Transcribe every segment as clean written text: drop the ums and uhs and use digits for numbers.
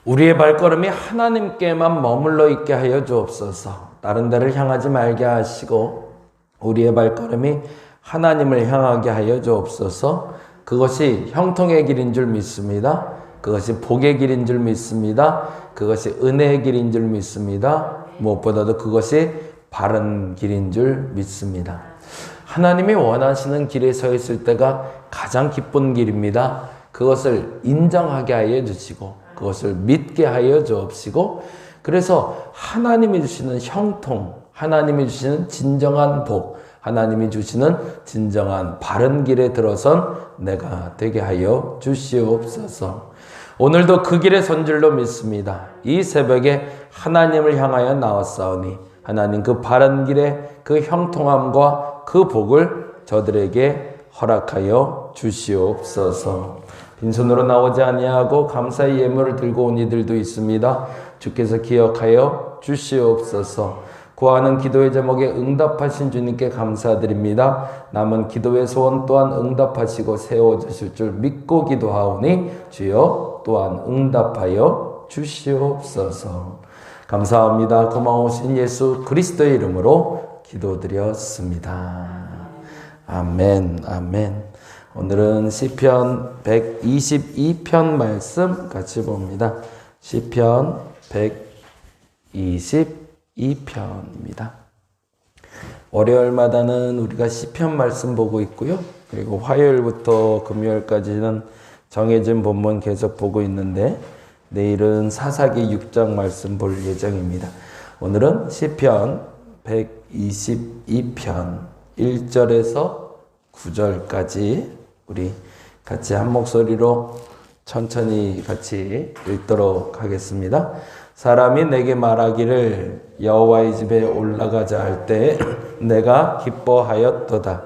우리의 발걸음이 하나님께만 머물러 있게 하여 주옵소서. 다른 데를 향하지 말게 하시고 우리의 발걸음이 하나님을 향하게 하여 주옵소서. 그것이 형통의 길인 줄 믿습니다. 그것이 복의 길인 줄 믿습니다. 그것이 은혜의 길인 줄 믿습니다. 무엇보다도 그것이 바른 길인 줄 믿습니다. 하나님이 원하시는 길에 서 있을 때가 가장 기쁜 길입니다. 그것을 인정하게 하여 주시고 그것을 믿게 하여 주옵시고, 그래서 하나님이 주시는 형통, 하나님이 주시는 진정한 복, 하나님이 주시는 진정한 바른 길에 들어선 내가 되게 하여 주시옵소서. 오늘도 그 길에 선 줄로 믿습니다. 이 새벽에 하나님을 향하여 나왔사오니 하나님 그 바른 길에 그 형통함과 그 복을 저들에게 허락하여 주시옵소서. 빈손으로 나오지 아니하고 감사의 예물을 들고 온 이들도 있습니다. 주께서 기억하여 주시옵소서. 구하는 기도의 제목에 응답하신 주님께 감사드립니다. 남은 기도의 소원 또한 응답하시고 세워주실 줄 믿고 기도하오니 주여 또한 응답하여 주시옵소서. 감사합니다. 고마우신 예수 그리스도의 이름으로 기도드렸습니다. 아멘, 아멘. 오늘은 시편 122편 말씀 같이 봅니다. 시편 122편입니다. 월요일마다는 우리가 시편 말씀 보고 있고요. 그리고 화요일부터 금요일까지는 정해진 본문 계속 보고 있는데 내일은 사사기 6장 말씀 볼 예정입니다. 오늘은 시편 122편 1절에서 9절까지 우리 같이 한 목소리로 천천히 같이 읽도록 하겠습니다. 사람이 내게 말하기를 여호와의 집에 올라가자 할 때 내가 기뻐하였도다.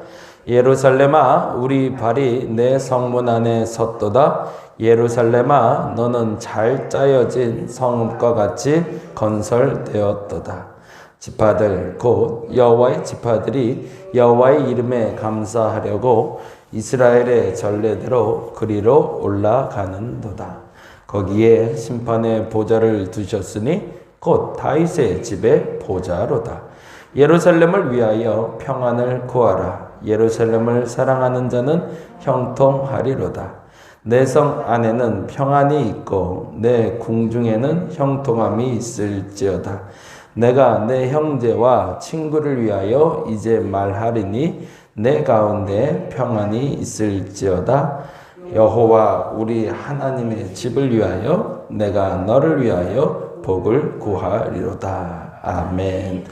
예루살렘아 우리 발이 내 성문 안에 섰도다. 예루살렘아 너는 잘 짜여진 성읍과 같이 건설되었도다. 지파들 곧 여호와의 지파들이 여호와의 이름에 감사하려고 이스라엘의 전례대로 그리로 올라가는도다. 거기에 심판의 보좌를 두셨으니 곧 다윗의 집의 보좌로다. 예루살렘을 위하여 평안을 구하라. 예루살렘을 사랑하는 자는 형통하리로다. 내 성 안에는 평안이 있고 내 궁중에는 형통함이 있을지어다. 내가 내 형제와 친구를 위하여 이제 말하리니 내 가운데 평안이 있을지어다. 여호와 우리 하나님의 집을 위하여 내가 너를 위하여 복을 구하리로다. 아멘.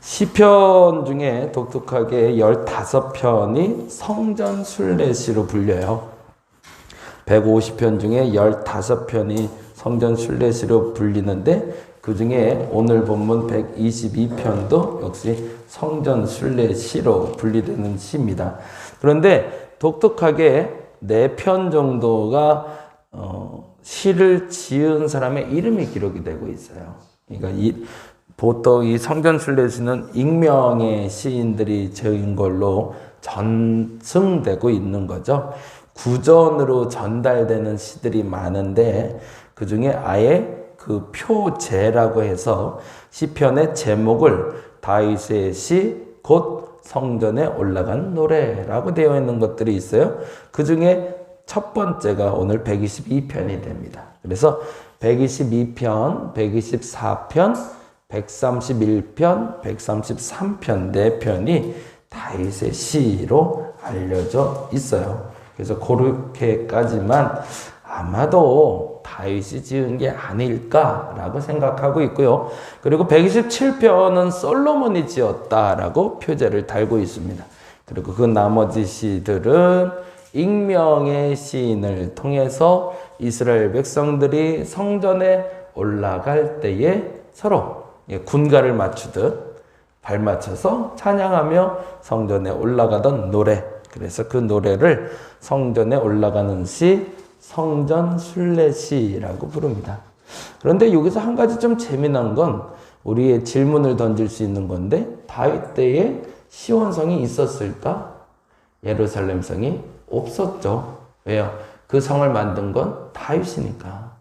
시편 중에 독특하게 15편이 성전 순례시로 불려요. 150편 중에 15편이 성전 순례시로 불리는데 그 중에 오늘 본문 122편도 역시 성전 순례시로 분리되는 시입니다. 그런데 독특하게 4편 정도가 시를 지은 사람의 이름이 기록이 되고 있어요. 그러니까 보통 이 성전 순례시는 익명의 시인들이 지은 걸로 전승되고 있는 거죠. 구전으로 전달되는 시들이 많은데 그 중에 아예 그 표제라고 해서 시편의 제목을 다윗의 시 곧 성전에 올라간 노래라고 되어 있는 것들이 있어요. 그 중에 첫 번째가 오늘 122편이 됩니다. 그래서 122편, 124편, 131편, 133편 4편이 다윗의 시로 알려져 있어요. 그래서 그렇게까지만 아마도 다윗이 지은 게 아닐까라고 생각하고 있고요. 그리고 127편은 솔로몬이 지었다라고 표제를 달고 있습니다. 그리고 그 나머지 시들은 익명의 시인을 통해서 이스라엘 백성들이 성전에 올라갈 때에 서로 군가를 맞추듯 발맞춰서 찬양하며 성전에 올라가던 노래, 그래서 그 노래를 성전에 올라가는 시, 성전 순례시라고 부릅니다. 그런데 여기서 한 가지 좀 재미난 건 우리의 질문을 던질 수 있는 건데 다윗 때에 시온성이 있었을까? 예루살렘 성이 없었죠. 왜요? 그 성을 만든 건 다윗이니까.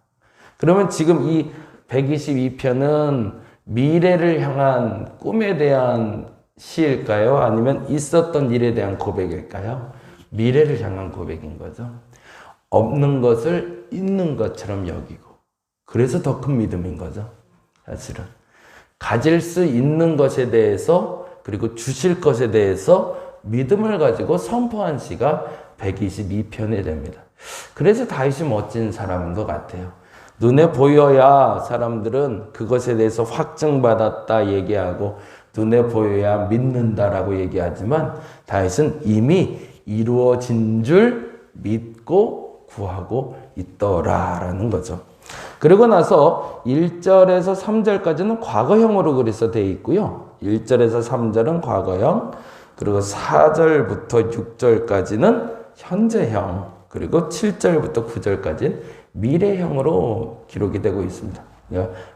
그러면 지금 이 122편은 미래를 향한 꿈에 대한 시일까요? 아니면 있었던 일에 대한 고백일까요? 미래를 향한 고백인 거죠. 없는 것을 있는 것처럼 여기고. 그래서 더 큰 믿음인 거죠. 사실은. 가질 수 있는 것에 대해서 그리고 주실 것에 대해서 믿음을 가지고 선포한 시가 122편이 됩니다. 그래서 다윗이 멋진 사람인 것 같아요. 눈에 보여야 사람들은 그것에 대해서 확증받았다 얘기하고 눈에 보여야 믿는다라고 얘기하지만 다윗은 이미 이루어진 줄 믿고 구하고 있더라라는 거죠. 그리고 나서 1절에서 3절까지는 과거형으로 그래서 되어 있고요. 1절에서 3절은 과거형, 그리고 4절부터 6절까지는 현재형, 그리고 7절부터 9절까지는 미래형으로 기록이 되고 있습니다.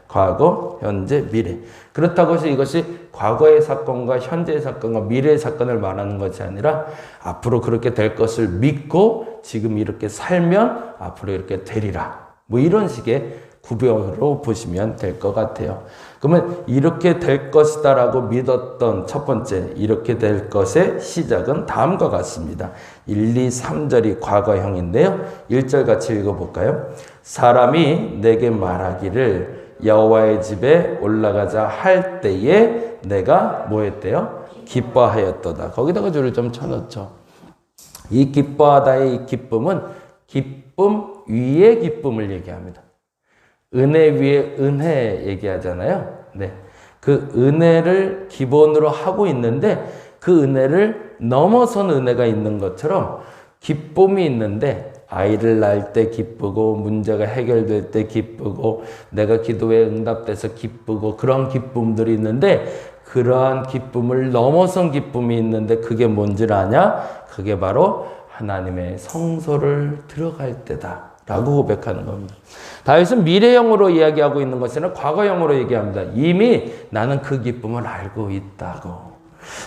과거, 현재, 미래. 그렇다고 해서 이것이 과거의 사건과 현재의 사건과 미래의 사건을 말하는 것이 아니라 앞으로 그렇게 될 것을 믿고 지금 이렇게 살면 앞으로 이렇게 되리라. 뭐 이런 식의 구별로 보시면 될 것 같아요. 그러면 이렇게 될 것이다 라고 믿었던 첫 번째 이렇게 될 것의 시작은 다음과 같습니다. 1, 2, 3절이 과거형인데요. 1절 같이 읽어볼까요? 사람이 내게 말하기를 여호와의 집에 올라가자 할 때에 내가 뭐 했대요? 기뻐하였도다. 거기다가 줄을 좀 쳐놓죠. 이 기뻐하다의 이 기쁨은 기쁨 위의 기쁨을 얘기합니다. 은혜 위에 은혜 얘기하잖아요. 네. 그 은혜를 기본으로 하고 있는데 그 은혜를 넘어선 은혜가 있는 것처럼 기쁨이 있는데 아이를 낳을 때 기쁘고 문제가 해결될 때 기쁘고 내가 기도에 응답돼서 기쁘고 그런 기쁨들이 있는데 그러한 기쁨을 넘어선 기쁨이 있는데 그게 뭔지를 아냐? 그게 바로 하나님의 성소를 들어갈 때다 라고 고백하는 겁니다. 다윗은 미래형으로 이야기하고 있는 것이 아니라 과거형으로 얘기합니다. 이미 나는 그 기쁨을 알고 있다고.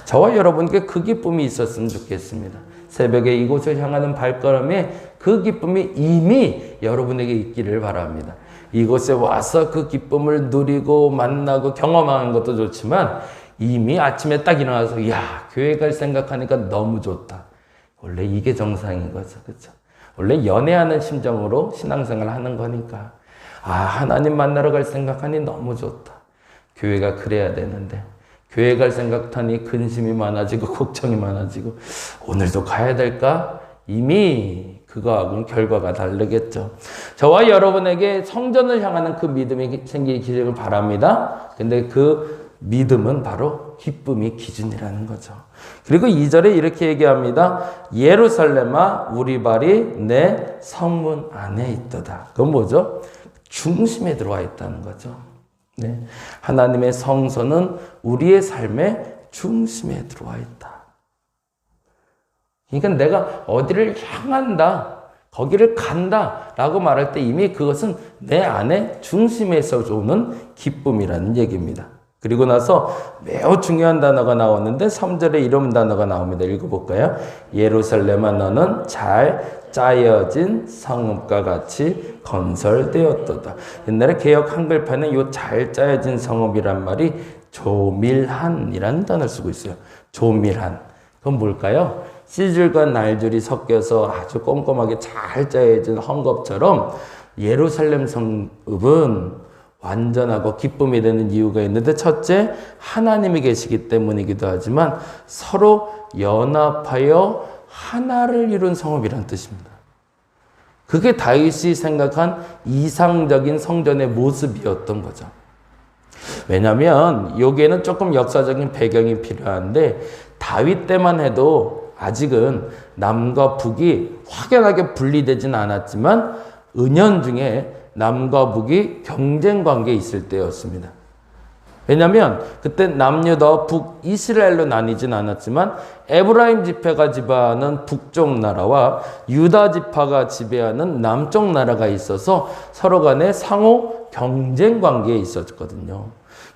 저와 여러분께 그 기쁨이 있었으면 좋겠습니다. 새벽에 이곳을 향하는 발걸음에 그 기쁨이 이미 여러분에게 있기를 바랍니다. 이곳에 와서 그 기쁨을 누리고 만나고 경험하는 것도 좋지만 이미 아침에 딱 일어나서 야, 교회 갈 생각하니까 너무 좋다. 원래 이게 정상인 거죠. 그렇죠? 원래 연애하는 심정으로 신앙생활 하는 거니까. 아, 하나님 만나러 갈 생각하니 너무 좋다. 교회가 그래야 되는데. 교회 갈 생각하니 근심이 많아지고 걱정이 많아지고 오늘도 가야 될까? 이미 그거하고는 결과가 다르겠죠. 저와 여러분에게 성전을 향하는 그 믿음이 생기기를 바랍니다. 근데 그 믿음은 바로 기쁨이 기준이라는 거죠. 그리고 2절에 이렇게 얘기합니다. 예루살렘아 우리 발이 내 성문 안에 있도다. 그건 뭐죠? 중심에 들어와 있다는 거죠. 네. 하나님의 성소는 우리의 삶의 중심에 들어와 있다. 그러니까 내가 어디를 향한다, 거기를 간다 라고 말할 때 이미 그것은 내 안에 중심에서 오는 기쁨이라는 얘기입니다. 그리고 나서 매우 중요한 단어가 나왔는데 3절에 이런 단어가 나옵니다. 읽어볼까요? 예루살렘아 너는 잘 짜여진 성읍과 같이 건설되었도다. 옛날에 개역 한글판에 이 잘 짜여진 성읍이란 말이 조밀한이라는 단어를 쓰고 있어요. 조밀한. 그건 뭘까요? 씨줄과 날줄이 섞여서 아주 꼼꼼하게 잘 짜여진 헝겊처럼 예루살렘 성읍은 완전하고 기쁨이 되는 이유가 있는데 첫째, 하나님이 계시기 때문이기도 하지만 서로 연합하여 하나를 이룬 성읍이라는 뜻입니다. 그게 다윗이 생각한 이상적인 성전의 모습이었던 거죠. 왜냐하면 여기에는 조금 역사적인 배경이 필요한데 다윗 때만 해도 아직은 남과 북이 확연하게 분리되진 않았지만 은연중에 남과 북이 경쟁 관계에 있을 때였습니다. 왜냐하면 그때 남유다와 북이스라엘로 나뉘진 않았지만 에브라임 지파가 지배하는 북쪽 나라와 유다 지파가 지배하는 남쪽 나라가 있어서 서로 간에 상호 경쟁 관계에 있었거든요.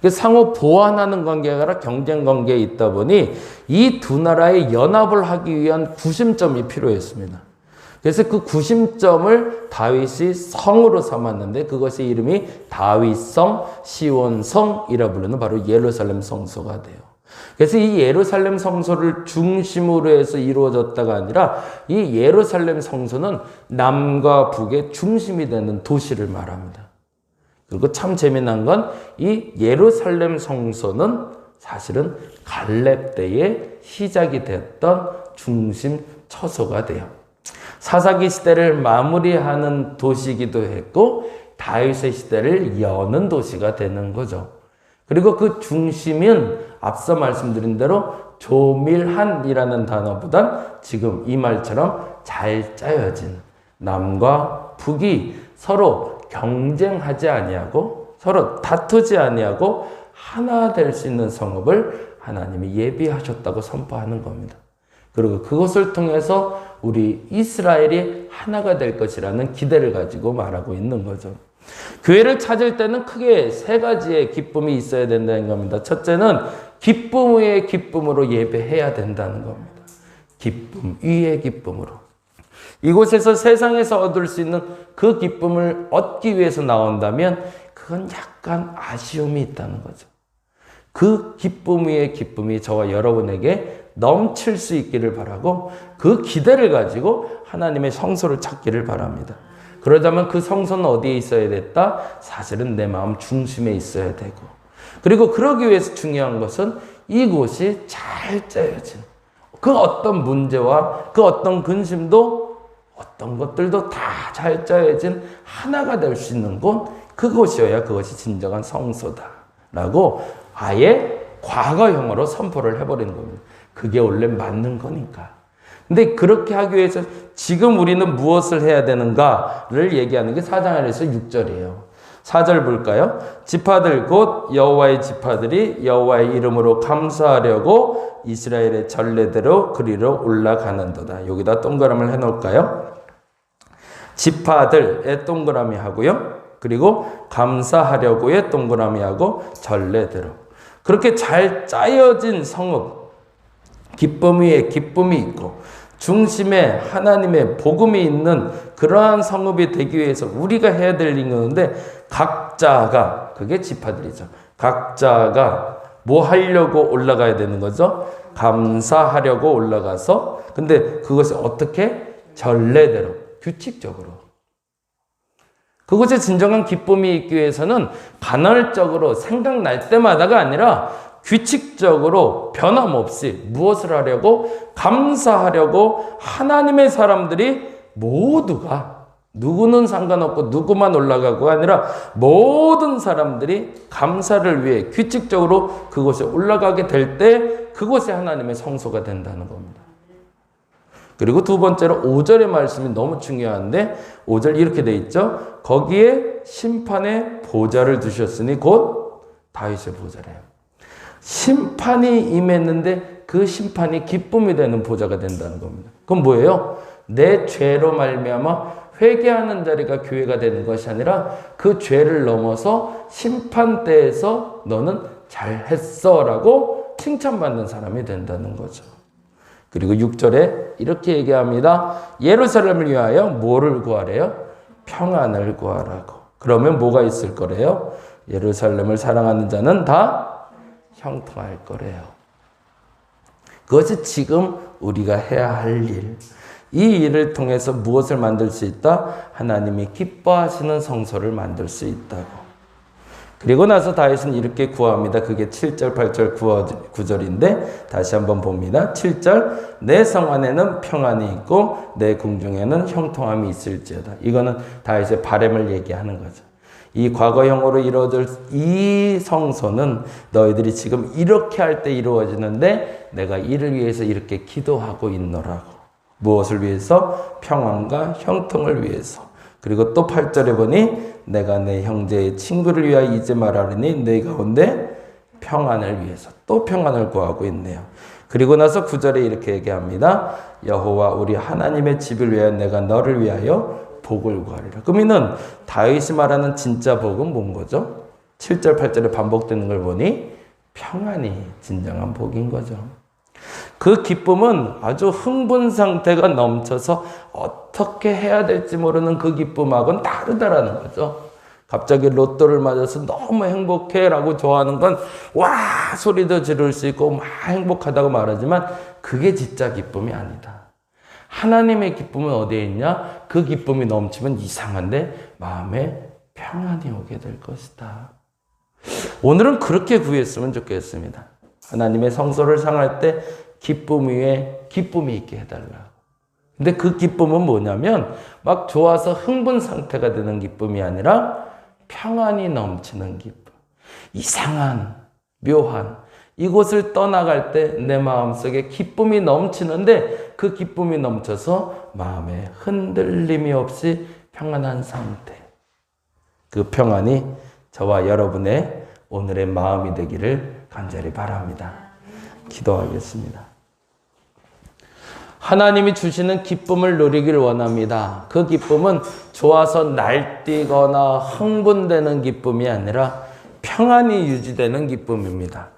상호 보완하는 관계가 아니라 경쟁 관계에 있다 보니 이 두 나라의 연합을 하기 위한 구심점이 필요했습니다. 그래서 그 구심점을 다윗이 성으로 삼았는데 그것의 이름이 다윗성, 시온성이라 부르는 바로 예루살렘 성소가 돼요. 그래서 이 예루살렘 성소를 중심으로 해서 이루어졌다가 아니라 이 예루살렘 성소는 남과 북의 중심이 되는 도시를 말합니다. 그리고 참 재미난 건 이 예루살렘 성소는 사실은 갈렙 때에 시작이 됐던 중심 처소가 돼요. 사사기 시대를 마무리하는 도시이기도 했고 다윗의 시대를 여는 도시가 되는 거죠. 그리고 그 중심은 앞서 말씀드린 대로 조밀한이라는 단어보단 지금 이 말처럼 잘 짜여진 남과 북이 서로 경쟁하지 아니하고 서로 다투지 아니하고 하나 될 수 있는 성읍을 하나님이 예비하셨다고 선포하는 겁니다. 그리고 그것을 통해서 우리 이스라엘이 하나가 될 것이라는 기대를 가지고 말하고 있는 거죠. 교회를 찾을 때는 크게 세 가지의 기쁨이 있어야 된다는 겁니다. 첫째는 기쁨 위에 기쁨으로 예배해야 된다는 겁니다. 기쁨 위에 기쁨으로. 이곳에서 세상에서 얻을 수 있는 그 기쁨을 얻기 위해서 나온다면 그건 약간 아쉬움이 있다는 거죠. 그 기쁨 위에 기쁨이 저와 여러분에게 넘칠 수 있기를 바라고 그 기대를 가지고 하나님의 성소를 찾기를 바랍니다. 그러자면 그 성소는 어디에 있어야 됐다? 사실은 내 마음 중심에 있어야 되고 그리고 그러기 위해서 중요한 것은 이곳이 잘 짜여진 그 어떤 문제와 그 어떤 근심도 어떤 것들도 다 잘 짜여진 하나가 될 수 있는 곳 그곳이어야 그것이 진정한 성소다라고 아예 과거형으로 선포를 해버리는 겁니다. 그게 원래 맞는 거니까. 근데 그렇게 하기 위해서 지금 우리는 무엇을 해야 되는가를 얘기하는 게 4장 아래에서 6절이에요. 4절 볼까요? 지파들 곧 여호와의 지파들이 여호와의 이름으로 감사하려고 이스라엘의 전례대로 그리로 올라가는도다. 여기다 동그라미를 해놓을까요? 지파들의 동그라미 하고요. 그리고 감사하려고의 동그라미 하고 전례대로. 그렇게 잘 짜여진 성읍, 기쁨 위에 기쁨이 있고 중심에 하나님의 복음이 있는 그러한 성읍이 되기 위해서 우리가 해야 될 일인데 각자가 그게 지파들이죠. 각자가 뭐 하려고 올라가야 되는 거죠? 감사하려고 올라가서 근데 그것이 어떻게? 전례대로 규칙적으로. 그것에 진정한 기쁨이 있기 위해서는 간헐적으로 생각날 때마다가 아니라 규칙적으로 변함없이 무엇을 하려고? 감사하려고 하나님의 사람들이 모두가 누구는 상관없고 누구만 올라가고가 아니라 모든 사람들이 감사를 위해 규칙적으로 그곳에 올라가게 될 때 그곳이 하나님의 성소가 된다는 겁니다. 그리고 두 번째로 5절의 말씀이 너무 중요한데 5절 이렇게 돼 있죠. 거기에 심판의 보좌를 두셨으니 곧 다윗의 보좌래요. 심판이 임했는데 그 심판이 기쁨이 되는 보좌가 된다는 겁니다. 그건 뭐예요? 내 죄로 말미암아 회개하는 자리가 교회가 되는 것이 아니라 그 죄를 넘어서 심판대에서 너는 잘했어 라고 칭찬받는 사람이 된다는 거죠. 그리고 6절에 이렇게 얘기합니다. 예루살렘을 위하여 뭐를 구하래요? 평안을 구하라고. 그러면 뭐가 있을 거래요? 예루살렘을 사랑하는 자는 다 형통할 거래요. 그것이 지금 우리가 해야 할 일. 이 일을 통해서 무엇을 만들 수 있다? 하나님이 기뻐하시는 성소를 만들 수 있다고. 그리고 나서 다윗은 이렇게 구합니다. 그게 7절, 8절, 9절인데 다시 한번 봅니다. 7절 내 성 안에는 평안이 있고 내 궁중에는 형통함이 있을지어다. 이거는 다윗의 바람을 얘기하는 거죠. 이 과거형으로 이루어질 이 성소는 너희들이 지금 이렇게 할 때 이루어지는데 내가 이를 위해서 이렇게 기도하고 있노라고. 무엇을 위해서? 평안과 형통을 위해서. 그리고 또 8절에 보니 내가 내 형제의 친구를 위하여 이제 말하리니 내 가운데 평안을 위해서 또 평안을 구하고 있네요. 그리고 나서 9절에 이렇게 얘기합니다. 여호와 우리 하나님의 집을 위하여 내가 너를 위하여 복을 구하리라. 그러면은 다윗이 말하는 진짜 복은 뭔 거죠? 7절 8절에 반복되는 걸 보니 평안이 진정한 복인 거죠. 그 기쁨은 아주 흥분 상태가 넘쳐서 어떻게 해야 될지 모르는 그 기쁨하고는 다르다라는 거죠. 갑자기 로또를 맞아서 너무 행복해라고 좋아하는 건 와 소리도 지를 수 있고 막 행복하다고 말하지만 그게 진짜 기쁨이 아니다. 하나님의 기쁨은 어디에 있냐? 그 기쁨이 넘치면 이상한데 마음에 평안이 오게 될 것이다. 오늘은 그렇게 구했으면 좋겠습니다. 하나님의 성소를 상할 때 기쁨 위에 기쁨이 있게 해달라고. 근데 그 기쁨은 뭐냐면 막 좋아서 흥분 상태가 되는 기쁨이 아니라 평안이 넘치는 기쁨. 이상한, 묘한 이곳을 떠나갈 때 내 마음속에 기쁨이 넘치는데 그 기쁨이 넘쳐서 마음에 흔들림이 없이 평안한 상태. 그 평안이 저와 여러분의 오늘의 마음이 되기를 간절히 바랍니다. 기도하겠습니다. 하나님이 주시는 기쁨을 누리길 원합니다. 그 기쁨은 좋아서 날뛰거나 흥분되는 기쁨이 아니라 평안이 유지되는 기쁨입니다.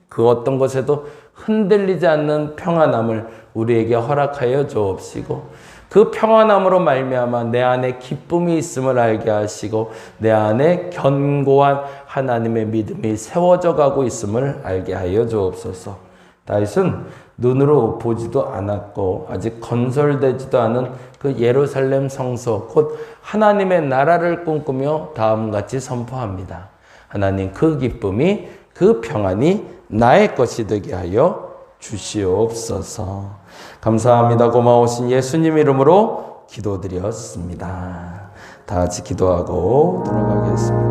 그 어떤 것에도 흔들리지 않는 평안함을 우리에게 허락하여 주옵시고 그 평안함으로 말미암아 내 안에 기쁨이 있음을 알게 하시고 내 안에 견고한 하나님의 믿음이 세워져 가고 있음을 알게 하여 주옵소서. 다윗은 눈으로 보지도 않았고 아직 건설되지도 않은 그 예루살렘 성소 곧 하나님의 나라를 꿈꾸며 다음같이 선포합니다. 하나님 그 기쁨이 그 평안이 나의 것이 되게 하여 주시옵소서. 감사합니다. 고마우신 예수님 이름으로 기도드렸습니다. 다 같이 기도하고 돌아가겠습니다.